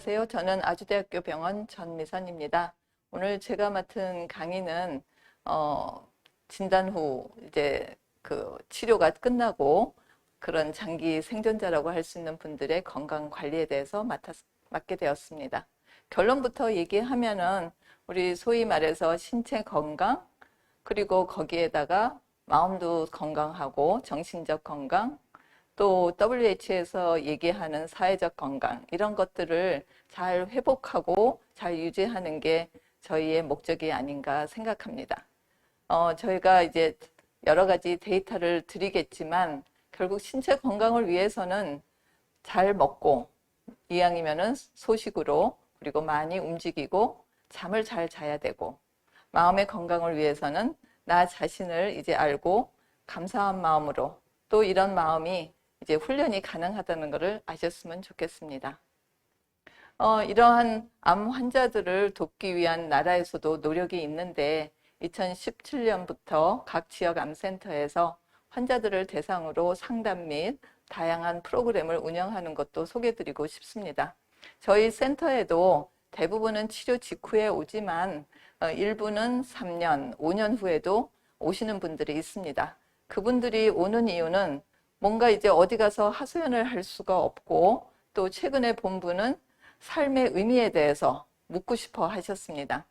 안녕하세요. 저는 아주대학교 병원 전미선입니다. 오늘 제가 맡은 강의는 진단 후 이제 그 치료가 끝나고 그런 장기 생존자라고 할 수 있는 분들의 건강 관리에 대해서 맡게 되었습니다. 결론부터 얘기하면은 우리 소위 말해서 신체 건강, 그리고 거기에다가 마음도 건강하고 정신적 건강, 또 WH에서 얘기하는 사회적 건강, 이런 것들을 잘 회복하고 잘 유지하는 게 저희의 목적이 아닌가 생각합니다. 저희가 이제 여러 가지 데이터를 드리겠지만 결국 신체 건강을 위해서는 잘 먹고, 이왕이면은 소식으로, 그리고 많이 움직이고 잠을 잘 자야 되고, 마음의 건강을 위해서는 나 자신을 이제 알고 감사한 마음으로, 또 이런 마음이 이제 훈련이 가능하다는 것을 아셨으면 좋겠습니다. 이러한 암 환자들을 돕기 위한 나라에서도 노력이 있는데 2017년부터 각 지역 암센터에서 환자들을 대상으로 상담 및 다양한 프로그램을 운영하는 것도 소개드리고 싶습니다. 저희 센터에도 대부분은 치료 직후에 오지만 일부는 3년, 5년 후에도 오시는 분들이 있습니다. 그분들이 오는 이유는 뭔가 이제 어디 가서 하소연을 할 수가 없고, 또 최근에 본 분은 삶의 의미에 대해서 묻고 싶어 하셨습니다.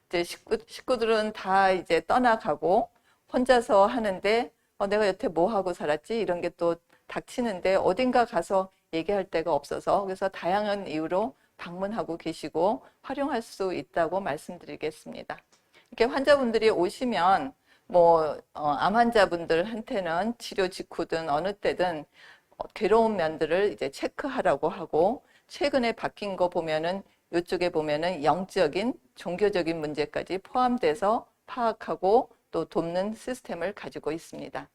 이제 식구들은 다 이제 떠나가고 혼자서 하는데 내가 여태 뭐 하고 살았지? 이런 게 또 닥치는데 어딘가 가서 얘기할 데가 없어서, 그래서 다양한 이유로 방문하고 계시고 활용할 수 있다고 말씀드리겠습니다. 이렇게 환자분들이 오시면 암 환자분들한테는 치료 직후든 어느 때든 괴로운 면들을 이제 체크하라고 하고, 최근에 바뀐 거 보면은 이쪽에 보면은 영적인, 종교적인 문제까지 포함돼서 파악하고 또 돕는 시스템을 가지고 있습니다.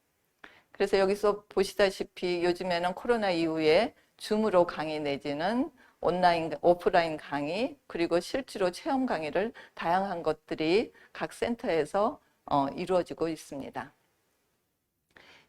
그래서 여기서 보시다시피 요즘에는 코로나 이후에 줌으로 강의 내지는 온라인, 오프라인 강의, 그리고 실제로 체험 강의를 다양한 것들이 각 센터에서 이루어지고 있습니다.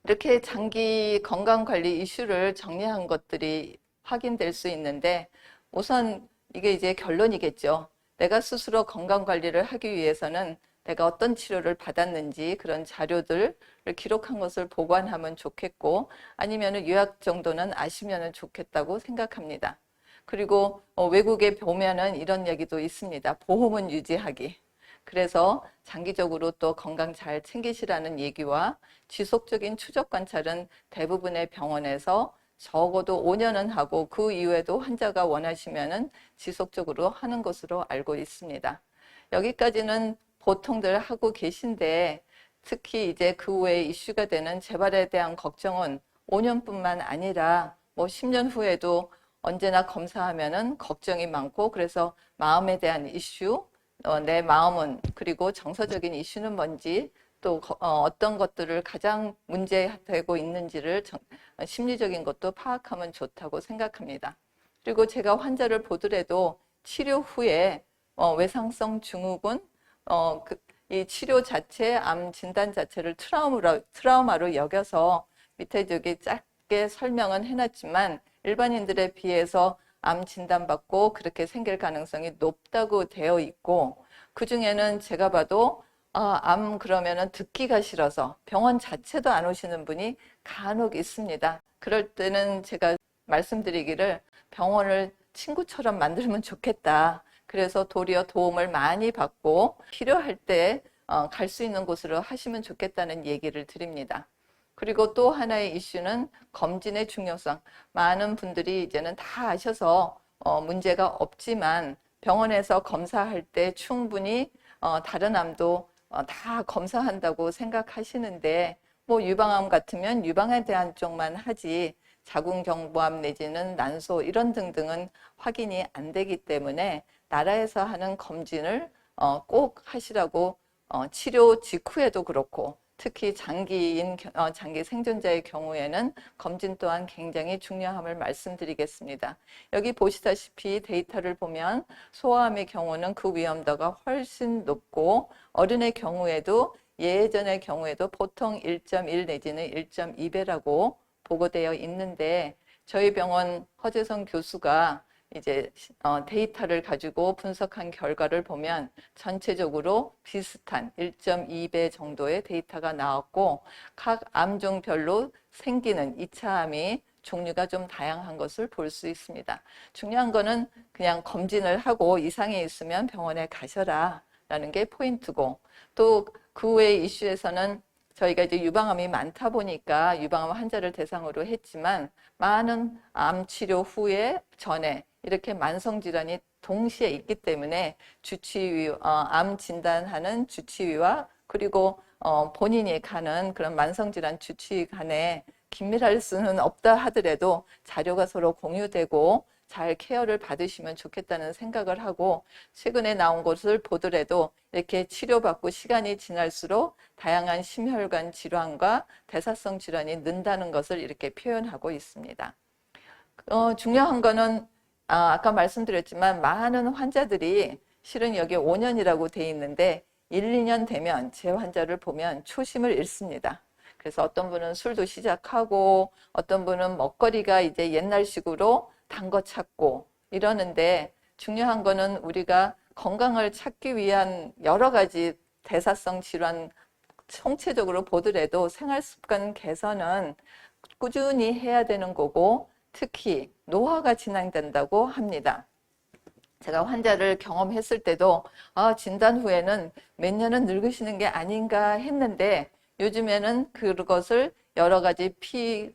이렇게 장기 건강관리 이슈를 정리한 것들이 확인될 수 있는데, 우선 이게 이제 결론이겠죠. 내가 스스로 건강관리를 하기 위해서는 내가 어떤 치료를 받았는지 그런 자료들을 기록한 것을 보관하면 좋겠고, 아니면 요약 정도는 아시면 좋겠다고 생각합니다. 그리고 외국에 보면은 이런 얘기도 있습니다. 보험은 유지하기. 그래서 장기적으로 또 건강 잘 챙기시라는 얘기와 지속적인 추적 관찰은 대부분의 병원에서 적어도 5년은 하고 그 이후에도 환자가 원하시면은 지속적으로 하는 것으로 알고 있습니다. 여기까지는 보통들 하고 계신데, 특히 이제 그 외에 이슈가 되는 재발에 대한 걱정은 5년뿐만 아니라 10년 후에도 언제나 검사하면은 걱정이 많고, 그래서 마음에 대한 이슈, 내 마음은, 그리고 정서적인 이슈는 뭔지, 또 어떤 것들을 가장 문제되고 있는지를 심리적인 것도 파악하면 좋다고 생각합니다. 그리고 제가 환자를 보더라도 치료 후에 외상성 증후군, 이 치료 자체, 암 진단 자체를 트라우마로 여겨서 밑에 저기 짧게 설명은 해놨지만 일반인들에 비해서 암 진단받고 그렇게 생길 가능성이 높다고 되어 있고, 그 중에는 제가 봐도 암 그러면은 듣기가 싫어서 병원 자체도 안 오시는 분이 간혹 있습니다. 그럴 때는 제가 말씀드리기를 병원을 친구처럼 만들면 좋겠다. 그래서 도리어 도움을 많이 받고 필요할 때 갈 수 있는 곳으로 하시면 좋겠다는 얘기를 드립니다. 그리고 또 하나의 이슈는 검진의 중요성. 많은 분들이 이제는 다 아셔서 문제가 없지만 병원에서 검사할 때 충분히 다른 암도 다 검사한다고 생각하시는데, 유방암 같으면 유방에 대한 쪽만 하지 자궁경부암 내지는 난소 이런 등등은 확인이 안 되기 때문에 나라에서 하는 검진을 꼭 하시라고, 치료 직후에도 그렇고 특히 장기 생존자의 경우에는 검진 또한 굉장히 중요함을 말씀드리겠습니다. 여기 보시다시피 데이터를 보면 소아암의 경우는 그 위험도가 훨씬 높고, 어른의 경우에도 예전의 경우에도 보통 1.1 내지는 1.2배라고 보고되어 있는데, 저희 병원 허재성 교수가 이제 데이터를 가지고 분석한 결과를 보면 전체적으로 비슷한 1.2배 정도의 데이터가 나왔고, 각 암종별로 생기는 2차 암이 종류가 좀 다양한 것을 볼 수 있습니다. 중요한 거는 그냥 검진을 하고 이상이 있으면 병원에 가셔라 라는 게 포인트고, 또 그 외 이슈에서는 저희가 이제 유방암이 많다 보니까 유방암 환자를 대상으로 했지만, 많은 암 치료 후에 전에 이렇게 만성 질환이 동시에 있기 때문에 주치의, 암 진단하는 주치의와 그리고 본인이 가는 그런 만성 질환 주치의 간에 긴밀할 수는 없다 하더라도 자료가 서로 공유되고 잘 케어를 받으시면 좋겠다는 생각을 하고, 최근에 나온 것을 보더라도 이렇게 치료받고 시간이 지날수록 다양한 심혈관 질환과 대사성 질환이 는다는 것을 이렇게 표현하고 있습니다. 중요한 거는 아까 말씀드렸지만 많은 환자들이 실은 여기 5년이라고 돼 있는데 1, 2년 되면 제 환자를 보면 초심을 잃습니다. 그래서 어떤 분은 술도 시작하고 어떤 분은 먹거리가 이제 옛날식으로 단 거 찾고 이러는데, 중요한 거는 우리가 건강을 찾기 위한 여러 가지 대사성 질환 총체적으로 보더라도 생활 습관 개선은 꾸준히 해야 되는 거고, 특히 노화가 진행된다고 합니다. 제가 환자를 경험했을 때도 진단 후에는 몇 년은 늙으시는 게 아닌가 했는데, 요즘에는 그것을 여러 가지 피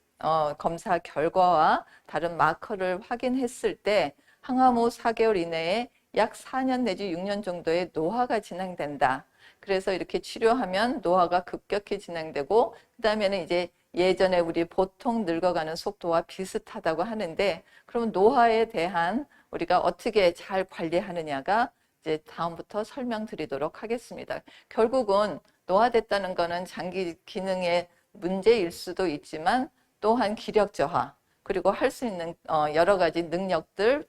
검사 결과와 다른 마커를 확인했을 때 항암 후 4개월 이내에 약 4년 내지 6년 정도의 노화가 진행된다. 그래서 이렇게 치료하면 노화가 급격히 진행되고, 그 다음에는 이제 예전에 우리 보통 늙어가는 속도와 비슷하다고 하는데, 그러면 노화에 대한 우리가 어떻게 잘 관리하느냐가 이제 다음부터 설명드리도록 하겠습니다. 결국은 노화됐다는 것은 장기 기능의 문제일 수도 있지만, 또한 기력 저하, 그리고 할 수 있는 여러 가지 능력들,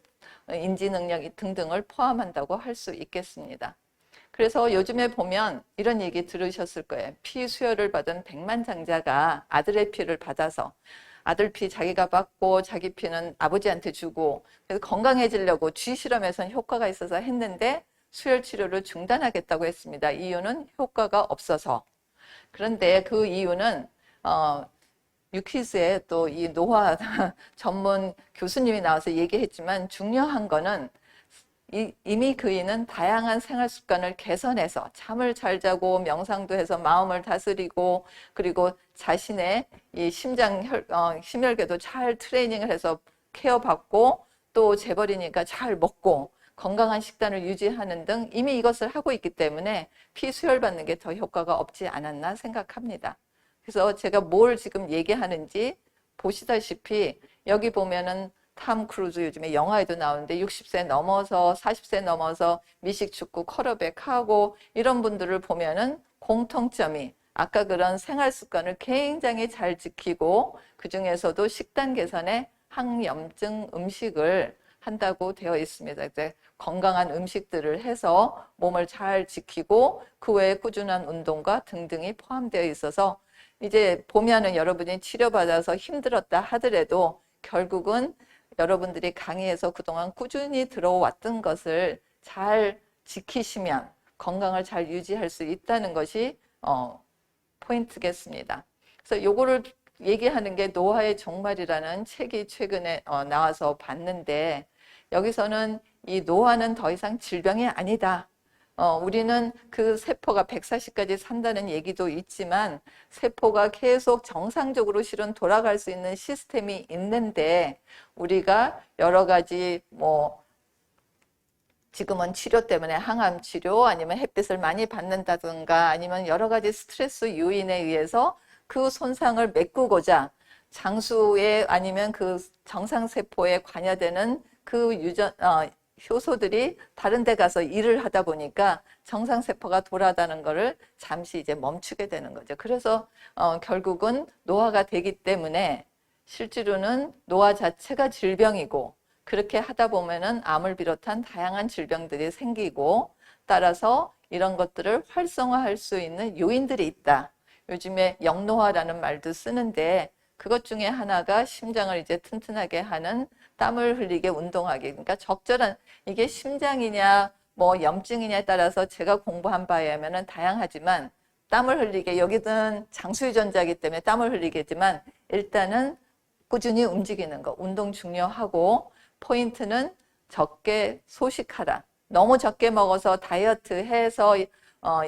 인지 능력 등등을 포함한다고 할 수 있겠습니다. 그래서 요즘에 보면 이런 얘기 들으셨을 거예요. 피 수혈을 받은 백만장자가 아들의 피를 받아서 아들 피 자기가 받고 자기 피는 아버지한테 주고, 그래서 건강해지려고 쥐 실험에선 효과가 있어서 했는데 수혈 치료를 중단하겠다고 했습니다. 이유는 효과가 없어서. 그런데 그 이유는 유퀴즈에 또 이 노화 전문 교수님이 나와서 얘기했지만, 중요한 거는 이미 그이는 다양한 생활 습관을 개선해서 잠을 잘 자고 명상도 해서 마음을 다스리고, 그리고 자신의 이 심혈계도 잘 트레이닝을 해서 케어받고, 또 재벌이니까 잘 먹고 건강한 식단을 유지하는 등 이미 이것을 하고 있기 때문에 피 수혈받는 게 더 효과가 없지 않았나 생각합니다. 그래서 제가 뭘 지금 얘기하는지 보시다시피, 여기 보면은 탐 크루즈 요즘에 영화에도 나오는데 60세 넘어서 40세 넘어서 미식축구 쿼터백하고 이런 분들을 보면은 공통점이 아까 그런 생활 습관을 굉장히 잘 지키고, 그 중에서도 식단 개선에 항염증 음식을 한다고 되어 있습니다. 이제 건강한 음식들을 해서 몸을 잘 지키고 그 외에 꾸준한 운동과 등등이 포함되어 있어서, 이제 보면은 여러분이 치료받아서 힘들었다 하더라도 결국은 여러분들이 강의에서 그동안 꾸준히 들어왔던 것을 잘 지키시면 건강을 잘 유지할 수 있다는 것이 포인트겠습니다. 그래서 요거를 얘기하는 게 노화의 종말이라는 책이 최근에 나와서 봤는데, 여기서는 이 노화는 더 이상 질병이 아니다. 우리는 그 세포가 140까지 산다는 얘기도 있지만, 세포가 계속 정상적으로 실은 돌아갈 수 있는 시스템이 있는데, 우리가 여러 가지 지금은 치료 때문에 항암 치료 아니면 햇빛을 많이 받는다든가 아니면 여러 가지 스트레스 요인에 의해서 그 손상을 메꾸고자 장수에 아니면 그 정상세포에 관여되는 그 효소들이 다른 데 가서 일을 하다 보니까 정상세포가 돌아가는 것을 잠시 이제 멈추게 되는 거죠. 그래서 결국은 노화가 되기 때문에 실제로는 노화 자체가 질병이고, 그렇게 하다 보면은 암을 비롯한 다양한 질병들이 생기고, 따라서 이런 것들을 활성화할 수 있는 요인들이 있다. 요즘에 영노화라는 말도 쓰는데, 그것 중에 하나가 심장을 이제 튼튼하게 하는 땀을 흘리게 운동하게. 그러니까 적절한, 이게 심장이냐 뭐 염증이냐에 따라서 제가 공부한 바에 하면은 다양하지만 땀을 흘리게, 여기는 장수유전자이기 때문에 땀을 흘리겠지만 일단은 꾸준히 움직이는 거, 운동 중요하고, 포인트는 적게 소식하라. 너무 적게 먹어서 다이어트 해서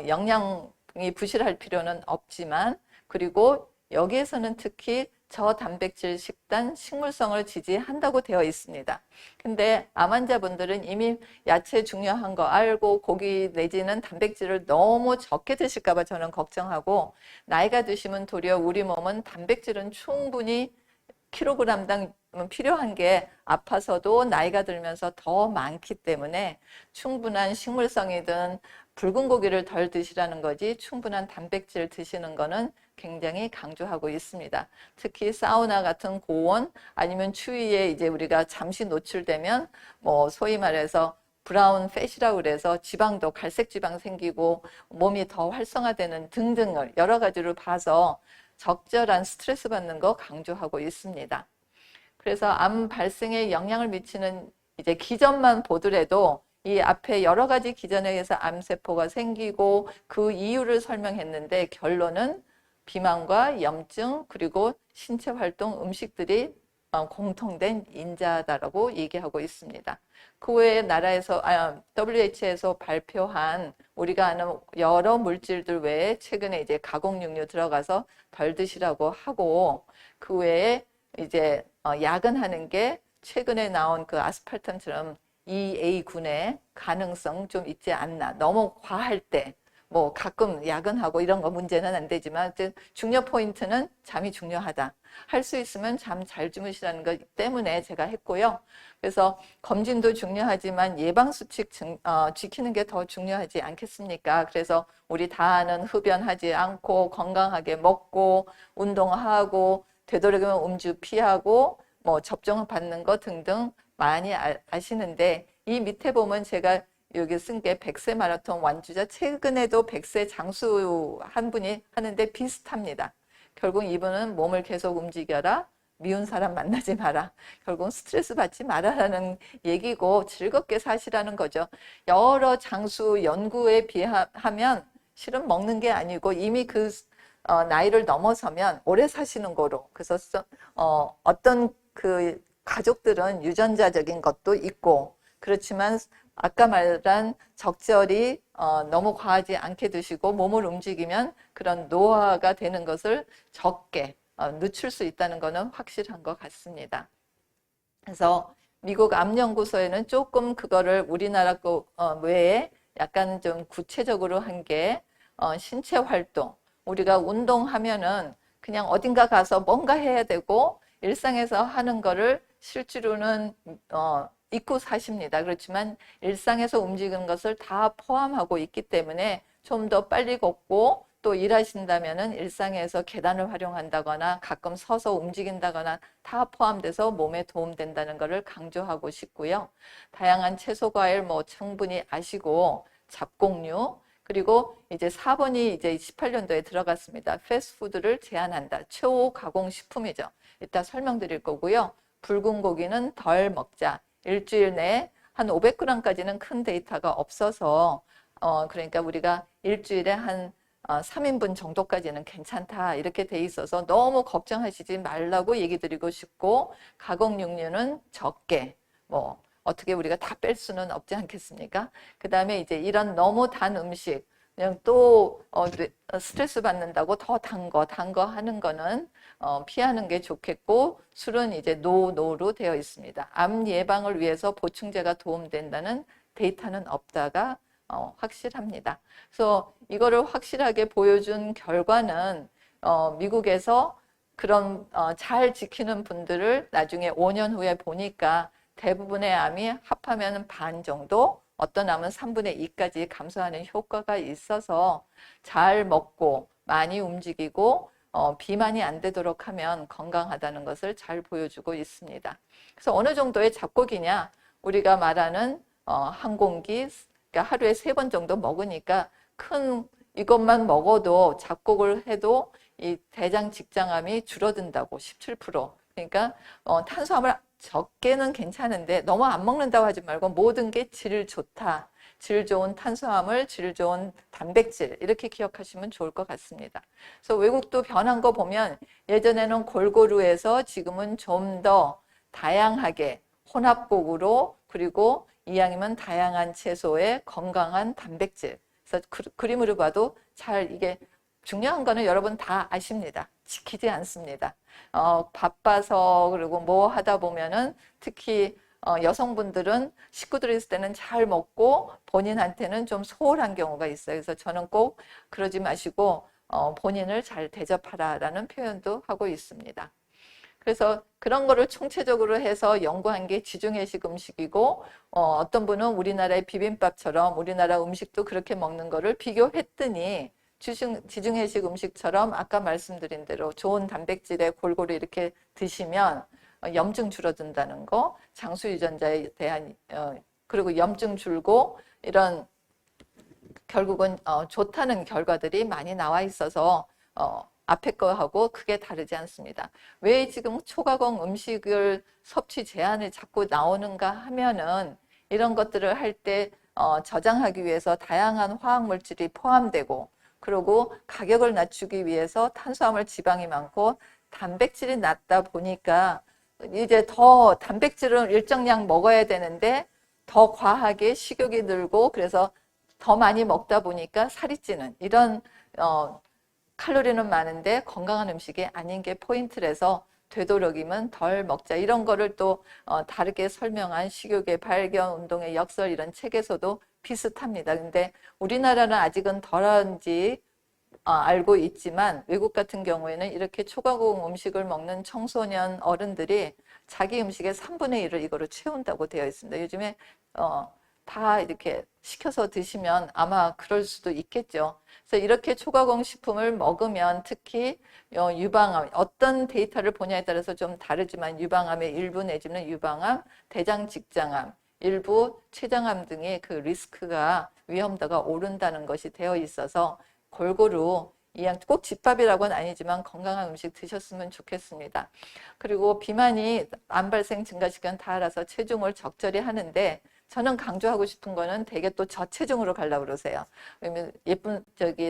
영양이 부실할 필요는 없지만, 그리고 여기에서는 특히 저단백질 식단, 식물성을 지지한다고 되어 있습니다. 근데 암 환자분들은 이미 야채 중요한 거 알고 고기 내지는 단백질을 너무 적게 드실까 봐 저는 걱정하고, 나이가 드시면 도리어 우리 몸은 단백질은 충분히 킬로그램당 필요한 게 아파서도 나이가 들면서 더 많기 때문에 충분한 식물성이든 붉은 고기를 덜 드시라는 거지, 충분한 단백질 드시는 거는 굉장히 강조하고 있습니다. 특히 사우나 같은 고온 아니면 추위에 이제 우리가 잠시 노출되면 뭐 소위 말해서 브라운 팻이라고 그래서 지방도 갈색 지방 생기고 몸이 더 활성화되는 등등을 여러 가지로 봐서 적절한 스트레스 받는 거 강조하고 있습니다. 그래서 암 발생에 영향을 미치는 이제 기전만 보더라도 이 앞에 여러 가지 기전에 의해서 암세포가 생기고 그 이유를 설명했는데, 결론은 비만과 염증 그리고 신체 활동, 음식들이 공통된 인자다라고 얘기하고 있습니다. 그 외에 나라에서 WHO에서 발표한 우리가 아는 여러 물질들 외에 최근에 이제 가공육류 들어가서 덜 드시라고 하고, 그 외에 이제 야근하는 게 최근에 나온 그 아스팔탐처럼 EA군의 가능성 좀 있지 않나. 너무 과할 때 뭐 가끔 야근하고 이런 거 문제는 안 되지만 중요 포인트는 잠이 중요하다. 할 수 있으면 잠 잘 주무시라는 것 때문에 제가 했고요. 그래서 검진도 중요하지만 예방수칙 지키는 게 더 중요하지 않겠습니까? 그래서 우리 다 아는 흡연하지 않고 건강하게 먹고 운동하고 되도록이면 음주 피하고 뭐 접종을 받는 거 등등 많이 아시는데, 이 밑에 보면 제가 여기 쓴 게 100세 마라톤 완주자, 최근에도 100세 장수 한 분이 하는데 비슷합니다. 결국 이분은 몸을 계속 움직여라, 미운 사람 만나지 마라, 결국 스트레스 받지 마라라는 얘기고 즐겁게 사시라는 거죠. 여러 장수 연구에 비하면 실은 먹는 게 아니고 이미 그 나이를 넘어서면 오래 사시는 거로. 그래서 어떤 그 가족들은 유전자적인 것도 있고, 그렇지만 아까 말한 적절히 너무 과하지 않게 드시고 몸을 움직이면 그런 노화가 되는 것을 적게 늦출 수 있다는 것은 확실한 것 같습니다. 그래서 미국 암연구소에는 조금 그거를 우리나라 거 외에 약간 좀 구체적으로 한 게 신체 활동. 우리가 운동하면은 그냥 어딘가 가서 뭔가 해야 되고 일상에서 하는 거를 실제로는 잊고 사십니다. 그렇지만 일상에서 움직이는 것을 다 포함하고 있기 때문에 좀 더 빨리 걷고 또 일하신다면은 일상에서 계단을 활용한다거나 가끔 서서 움직인다거나 다 포함돼서 몸에 도움된다는 것을 강조하고 싶고요. 다양한 채소, 과일 뭐 충분히 아시고 잡곡류, 그리고 이제 4번이 이제 18년도에 들어갔습니다. 패스트푸드를 제한한다. 초가공식품이죠. 이따 설명드릴 거고요. 붉은 고기는 덜 먹자. 일주일 내에 한 500g까지는 큰 데이터가 없어서 그러니까 우리가 일주일에 한 3인분 정도까지는 괜찮다 이렇게 돼 있어서 너무 걱정하시지 말라고 얘기 드리고 싶고, 가공육류는 적게, 뭐 어떻게 우리가 다 뺄 수는 없지 않겠습니까? 그 다음에 이제 이런 너무 단 음식, 그냥 또 스트레스 받는다고 더 단 거 하는 거는 피하는 게 좋겠고, 술은 이제 노로 되어 있습니다. 암 예방을 위해서 보충제가 도움된다는 데이터는 없다가 확실합니다. 그래서 이거를 확실하게 보여준 결과는 미국에서 그런 잘 지키는 분들을 나중에 5년 후에 보니까 대부분의 암이 합하면 반 정도, 어떤 암은 3분의 2까지 감소하는 효과가 있어서 잘 먹고 많이 움직이고 비만이 안 되도록 하면 건강하다는 것을 잘 보여주고 있습니다. 그래서 어느 정도의 잡곡이냐, 우리가 말하는 한 공기, 그러니까 하루에 3번 정도 먹으니까 큰 이것만 먹어도 잡곡을 해도 이 대장 직장암이 줄어든다고 17%. 그러니까 탄수화물 적게는 괜찮은데 너무 안 먹는다고 하지 말고 모든 게 질 좋다. 질 좋은 탄수화물, 질 좋은 단백질 이렇게 기억하시면 좋을 것 같습니다. 그래서 외국도 변한 거 보면 예전에는 골고루 해서 지금은 좀 더 다양하게 혼합곡으로 그리고 이왕이면 다양한 채소에 건강한 단백질. 그래서 그림으로 봐도 잘 이게 중요한 거는 여러분 다 아십니다. 지키지 않습니다. 바빠서 그리고 뭐 하다 보면은 특히 여성분들은 식구들이 있을 때는 잘 먹고 본인한테는 좀 소홀한 경우가 있어요. 그래서 저는 꼭 그러지 마시고 본인을 잘 대접하라라는 표현도 하고 있습니다. 그래서 그런 거를 총체적으로 해서 연구한 게 지중해식 음식이고 어떤 분은 우리나라의 비빔밥처럼 우리나라 음식도 그렇게 먹는 거를 비교했더니 지중해식 음식처럼 아까 말씀드린 대로 좋은 단백질에 골고루 이렇게 드시면 염증 줄어든다는 거, 장수 유전자에 대한 그리고 염증 줄고 이런 결국은 좋다는 결과들이 많이 나와 있어서 앞에 거하고 크게 다르지 않습니다. 왜 지금 초가공 음식을 섭취 제한을 자꾸 나오는가 하면은 이런 것들을 할 때 저장하기 위해서 다양한 화학물질이 포함되고 그리고 가격을 낮추기 위해서 탄수화물 지방이 많고 단백질이 낮다 보니까 이제 더 단백질은 일정량 먹어야 되는데 더 과하게 식욕이 늘고 그래서 더 많이 먹다 보니까 살이 찌는 이런 칼로리는 많은데 건강한 음식이 아닌 게 포인트라서 되도록이면 덜 먹자 이런 거를 또 다르게 설명한 식욕의 발견 운동의 역설 이런 책에서도 비슷합니다. 근데 우리나라는 아직은 덜한지 알고 있지만 외국 같은 경우에는 이렇게 초과공 음식을 먹는 청소년 어른들이 자기 음식의 3분의 1을 이거로 채운다고 되어 있습니다. 요즘에 다 이렇게 시켜서 드시면 아마 그럴 수도 있겠죠. 그래서 이렇게 초과공 식품을 먹으면 특히 유방암, 어떤 데이터를 보냐에 따라서 좀 다르지만 유방암의 일부 내지는 유방암, 대장직장암, 일부 췌장암 등의 그 리스크가 위험도가 오른다는 것이 되어 있어서 골고루 꼭 집밥이라고는 아니지만 건강한 음식 드셨으면 좋겠습니다. 그리고 비만이 암 발생 증가시키는 다 알아서 체중을 적절히 하는데 저는 강조하고 싶은 거는 되게 또 저체중으로 가려고 그러세요. 왜냐면 예쁜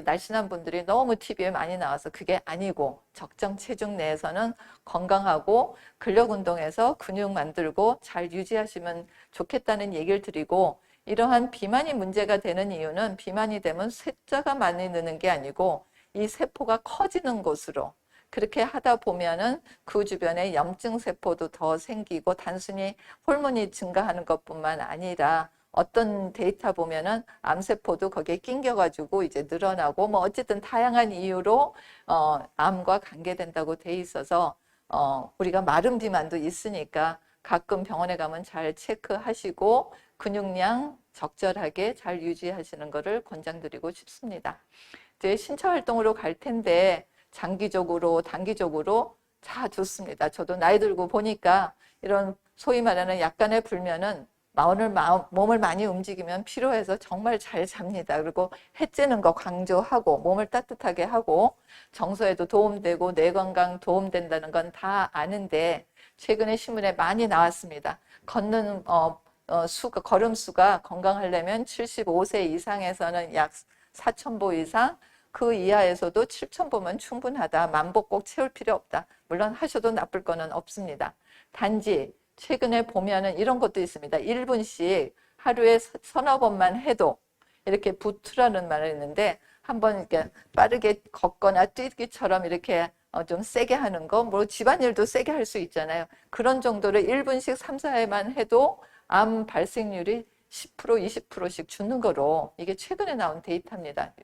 날씬한 분들이 너무 TV에 많이 나와서 그게 아니고 적정 체중 내에서는 건강하고 근력 운동해서 근육 만들고 잘 유지하시면 좋겠다는 얘기를 드리고 이러한 비만이 문제가 되는 이유는 비만이 되면 쇠자가 많이 느는 게 아니고 이 세포가 커지는 곳으로 그렇게 하다 보면은 그 주변에 염증 세포도 더 생기고 단순히 호르몬이 증가하는 것뿐만 아니라 어떤 데이터 보면은 암세포도 거기에 낑겨가지고 이제 늘어나고 뭐 어쨌든 다양한 이유로 암과 관계된다고 돼 있어서 우리가 마른 비만도 있으니까 가끔 병원에 가면 잘 체크하시고 근육량 적절하게 잘 유지하시는 것을 권장드리고 싶습니다. 이제 신체 활동으로 갈 텐데 장기적으로 단기적으로 자 좋습니다. 저도 나이 들고 보니까 이런 소위 말하는 약간의 불면은 몸을 많이 움직이면 피로해서 정말 잘 잡니다. 그리고 해 찌는 거 강조하고 몸을 따뜻하게 하고 정서에도 도움되고 뇌 건강 도움된다는 건 다 아는데 최근에 신문에 많이 나왔습니다. 걷는 걸음수가 건강하려면 75세 이상에서는 약 4,000보 이상 그 이하에서도 7,000보면 충분하다. 10,000보 꼭 채울 필요 없다. 물론 하셔도 나쁠 거는 없습니다. 단지 최근에 보면은 이런 것도 있습니다. 1분씩 하루에 서너 번만 해도 이렇게 부트라는 말이 있는데 한번 이렇게 빠르게 걷거나 뛰기처럼 이렇게 좀 세게 하는 거, 뭐 집안일도 세게 할 수 있잖아요. 그런 정도로 1분씩 3, 4회만 해도 암 발생률이 10%, 20%씩 주는 거로 이게 최근에 나온 데이터입니다.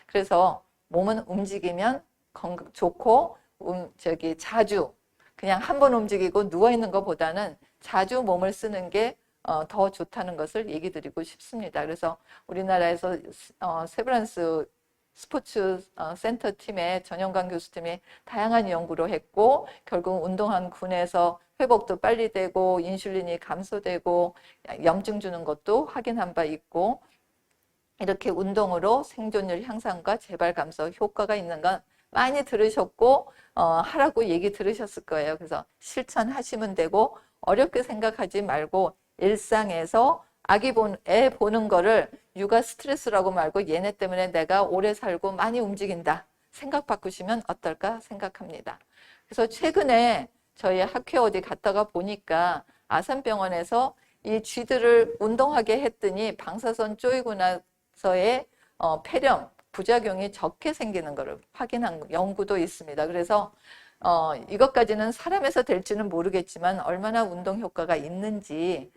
그래서 몸은 움직이면 좋고 자주 그냥 한 번 움직이고 누워 있는 것보다는 자주 몸을 쓰는 게 더 좋다는 것을 얘기 드리고 싶습니다. 그래서 우리나라에서 세브란스 스포츠 센터 팀의 전영관 교수팀이 다양한 연구를 했고 결국 운동한 군에서 회복도 빨리 되고 인슐린이 감소되고 염증 주는 것도 확인한 바 있고 이렇게 운동으로 생존율 향상과 재발 감소 효과가 있는 건 많이 들으셨고 하라고 얘기 들으셨을 거예요. 그래서 실천하시면 되고 어렵게 생각하지 말고 일상에서 애 보는 거를 육아 스트레스라고 말고 얘네 때문에 내가 오래 살고 많이 움직인다 생각 바꾸시면 어떨까 생각합니다. 그래서 최근에 저희 학회 어디 갔다가 보니까 아산병원에서 이 쥐들을 운동하게 했더니 방사선 쪼이고 나서의 폐렴, 부작용이 적게 생기는 것을 확인한 연구도 있습니다. 그래서 이것까지는 사람에서 될지는 모르겠지만 얼마나 운동 효과가 있는지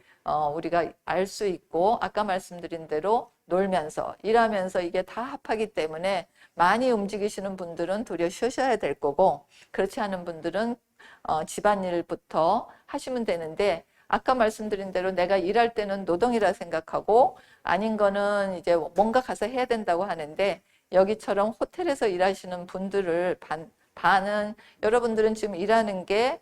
우리가 알 수 있고, 아까 말씀드린 대로 놀면서 일하면서 이게 다 합하기 때문에 많이 움직이시는 분들은 도리어 쉬셔야 될 거고, 그렇지 않은 분들은 집안일부터 하시면 되는데, 아까 말씀드린 대로 내가 일할 때는 노동이라 생각하고 아닌 거는 이제 뭔가 가서 해야 된다고 하는데, 여기처럼 호텔에서 일하시는 분들을 반은 여러분들은 지금 일하는 게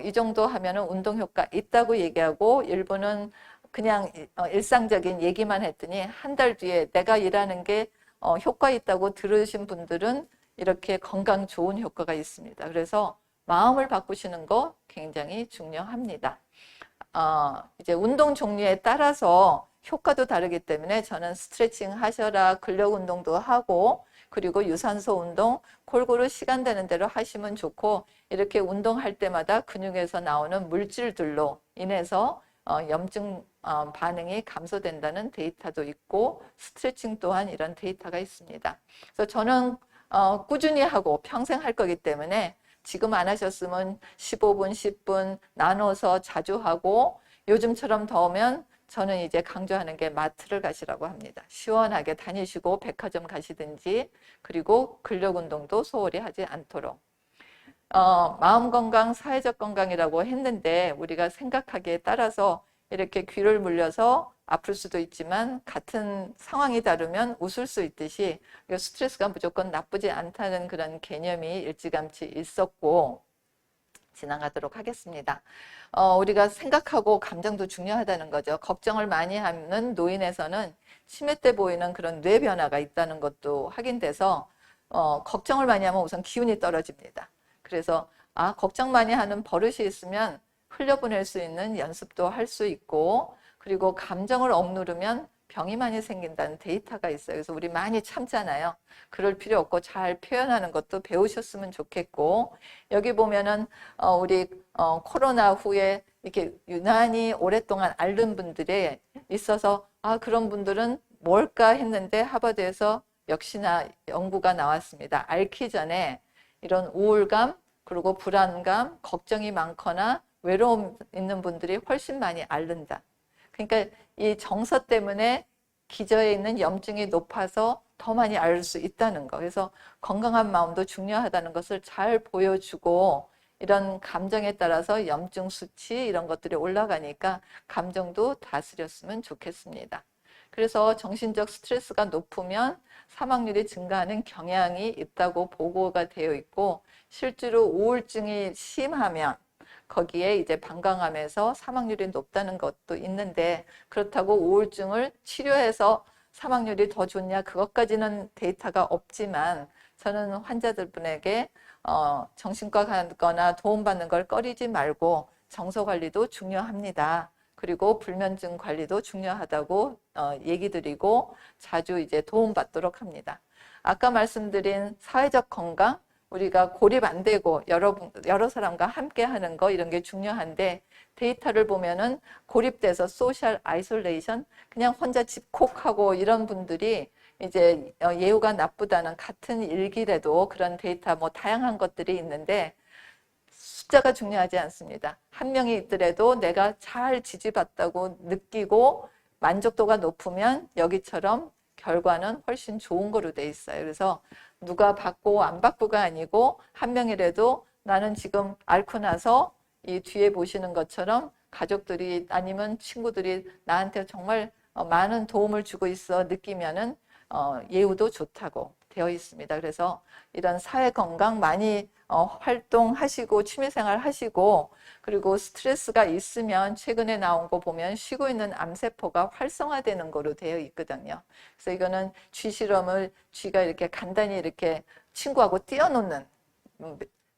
이 정도 하면은 운동 효과 있다고 얘기하고, 일부는 그냥 일상적인 얘기만 했더니 한 달 뒤에 내가 일하는 게 효과 있다고 들으신 분들은 이렇게 건강 좋은 효과가 있습니다. 그래서 마음을 바꾸시는 거 굉장히 중요합니다. 이제 운동 종류에 따라서 효과도 다르기 때문에 저는 스트레칭 하셔라, 근력 운동도 하고, 그리고 유산소 운동 골고루 시간 되는 대로 하시면 좋고, 이렇게 운동할 때마다 근육에서 나오는 물질들로 인해서 염증 반응이 감소된다는 데이터도 있고, 스트레칭 또한 이런 데이터가 있습니다. 그래서 저는 꾸준히 하고 평생 할 거기 때문에 지금 안 하셨으면 15분, 10분 나눠서 자주 하고, 요즘처럼 더우면 저는 이제 강조하는 게 마트를 가시라고 합니다. 시원하게 다니시고 백화점 가시든지, 그리고 근력 운동도 소홀히 하지 않도록. 마음 건강, 사회적 건강이라고 했는데 우리가 생각하기에 따라서 이렇게 귀를 물려서 아플 수도 있지만 같은 상황이 다르면 웃을 수 있듯이 스트레스가 무조건 나쁘지 않다는 그런 개념이 일찌감치 있었고, 지나가도록 하겠습니다. 우리가 생각하고 감정도 중요하다는 거죠. 걱정을 많이 하는 노인에서는 치매 때 보이는 그런 뇌 변화가 있다는 것도 확인돼서 걱정을 많이 하면 우선 기운이 떨어집니다. 그래서 걱정 많이 하는 버릇이 있으면 흘려보낼 수 있는 연습도 할 수 있고, 그리고 감정을 억누르면 병이 많이 생긴다는 데이터가 있어요. 그래서 우리 많이 참잖아요. 그럴 필요 없고 잘 표현하는 것도 배우셨으면 좋겠고, 여기 보면은 우리 코로나 후에 이렇게 유난히 오랫동안 앓는 분들이 있어서 그런 분들은 뭘까 했는데 하버드에서 역시나 연구가 나왔습니다. 앓기 전에 이런 우울감, 그리고 불안감, 걱정이 많거나 외로움 있는 분들이 훨씬 많이 앓는다. 그러니까 이 정서 때문에 기저에 있는 염증이 높아서 더 많이 앓을 수 있다는 거. 그래서 건강한 마음도 중요하다는 것을 잘 보여주고, 이런 감정에 따라서 염증 수치 이런 것들이 올라가니까 감정도 다스렸으면 좋겠습니다. 그래서 정신적 스트레스가 높으면 사망률이 증가하는 경향이 있다고 보고가 되어 있고, 실제로 우울증이 심하면 거기에 이제 방광암에서 사망률이 높다는 것도 있는데, 그렇다고 우울증을 치료해서 사망률이 더 좋냐, 그것까지는 데이터가 없지만 저는 환자들분에게 정신과 가거나 도움받는 걸 꺼리지 말고 정서 관리도 중요합니다. 그리고 불면증 관리도 중요하다고 얘기 드리고 자주 이제 도움받도록 합니다. 아까 말씀드린 사회적 건강, 우리가 고립 안 되고 여러 사람과 함께 하는 거, 이런 게 중요한데, 데이터를 보면은 고립돼서 소셜 아이솔레이션, 그냥 혼자 집콕하고 이런 분들이 이제 예후가 나쁘다는 같은 일기래도 그런 데이터 뭐 다양한 것들이 있는데, 숫자가 중요하지 않습니다. 한 명이 있더라도 내가 잘 지지받다고 느끼고 만족도가 높으면 여기처럼 결과는 훨씬 좋은 거로 돼 있어요. 그래서 누가 받고 안 받고가 아니고, 한 명이라도 나는 지금 앓고 나서 이 뒤에 보시는 것처럼 가족들이 아니면 친구들이 나한테 정말 많은 도움을 주고 있어 느끼면은 예후도 좋다고 되어 있습니다. 그래서 이런 사회 건강 많이 활동하시고 취미생활 하시고, 그리고 스트레스가 있으면 최근에 나온 거 보면 쉬고 있는 암세포가 활성화되는 거로 되어 있거든요. 그래서 이거는 쥐 실험을 쥐가 이렇게 간단히 이렇게 친구하고 뛰어노는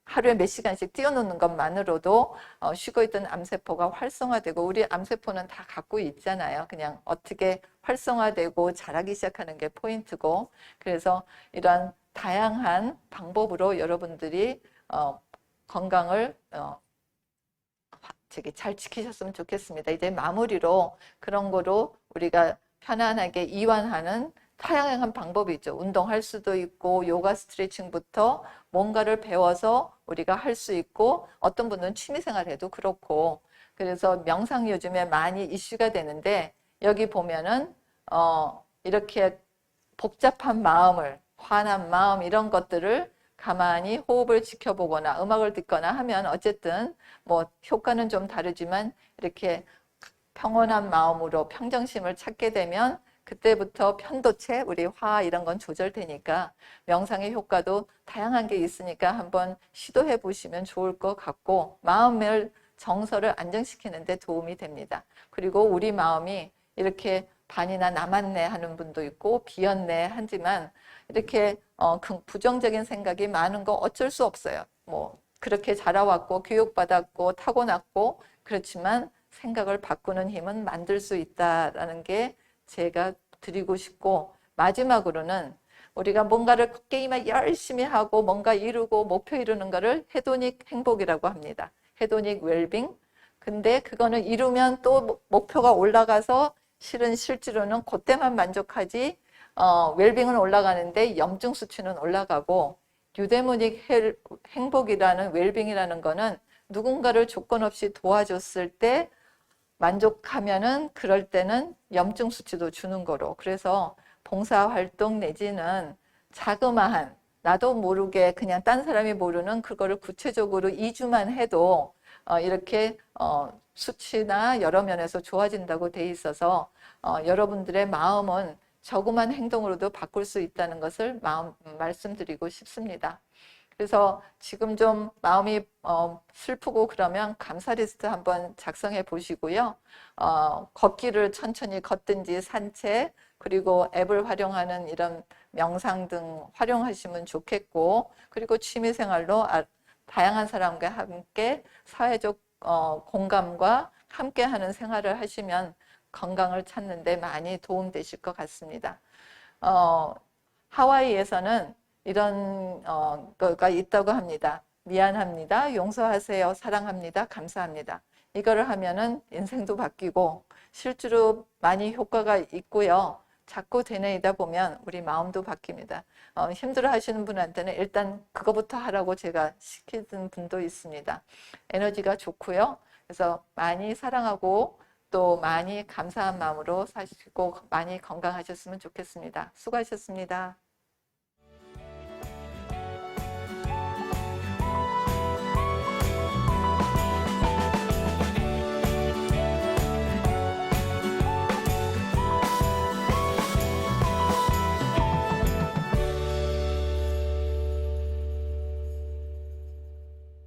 하루에 몇 시간씩 뛰어놓는 것만으로도 쉬고 있던 암세포가 활성화되고, 우리 암세포는 다 갖고 있잖아요. 그냥 어떻게 활성화되고 자라기 시작하는 게 포인트고, 그래서 이러한 다양한 방법으로 여러분들이 건강을 잘 지키셨으면 좋겠습니다. 이제 마무리로 그런 거로 우리가 편안하게 이완하는 다양한 방법이 있죠. 운동할 수도 있고, 요가 스트레칭부터 뭔가를 배워서 우리가 할 수 있고, 어떤 분은 취미생활 해도 그렇고, 그래서 명상 요즘에 많이 이슈가 되는데, 여기 보면은 이렇게 복잡한 마음을, 화난 마음, 이런 것들을 가만히 호흡을 지켜보거나 음악을 듣거나 하면 어쨌든 뭐 효과는 좀 다르지만, 이렇게 평온한 마음으로 평정심을 찾게 되면 그때부터 편도체, 우리 화 이런 건 조절되니까 명상의 효과도 다양한 게 있으니까 한번 시도해 보시면 좋을 것 같고, 마음을, 정서를 안정시키는 데 도움이 됩니다. 그리고 우리 마음이 이렇게 반이나 남았네 하는 분도 있고 비었네 하지만, 이렇게 부정적인 생각이 많은 거 어쩔 수 없어요. 뭐 그렇게 자라왔고 교육받았고 타고났고, 그렇지만 생각을 바꾸는 힘은 만들 수 있다라는 게 제가 드리고 싶고, 마지막으로는 우리가 뭔가를 게임을 열심히 하고 뭔가 이루고 목표 이루는 거를 헤도닉 행복이라고 합니다. 헤도닉 웰빙. 근데 그거는 이루면 또 목표가 올라가서 실은 실제로는 그때만 만족하지, 웰빙은 올라가는데 염증 수치는 올라가고, 유데모닉 행복이라는 웰빙이라는 거는 누군가를 조건 없이 도와줬을 때 만족하면은 그럴 때는 염증 수치도 주는 거로, 그래서 봉사활동 내지는 자그마한, 나도 모르게 그냥 딴 사람이 모르는 그거를 구체적으로 2주만 해도 이렇게 수치나 여러 면에서 좋아진다고 돼 있어서 여러분들의 마음은 조그만 행동으로도 바꿀 수 있다는 것을 말씀드리고 싶습니다. 그래서 지금 좀 마음이 슬프고 그러면 감사 리스트 한번 작성해 보시고요. 걷기를 천천히 걷든지 산책, 그리고 앱을 활용하는 이런 명상 등 활용하시면 좋겠고, 그리고 취미생활로 다양한 사람과 함께 사회적 공감과 함께하는 생활을 하시면 건강을 찾는 데 많이 도움되실 것 같습니다. 하와이에서는 이런 거가 있다고 합니다. 미안합니다, 용서하세요, 사랑합니다, 감사합니다. 이거를 하면은 인생도 바뀌고 실제로 많이 효과가 있고요. 자꾸 되뇌이다 보면 우리 마음도 바뀝니다. 힘들어 하시는 분한테는 일단 그거부터 하라고 제가 시키는 분도 있습니다. 에너지가 좋고요. 그래서 많이 사랑하고 또 많이 감사한 마음으로 사시고 많이 건강하셨으면 좋겠습니다. 수고하셨습니다.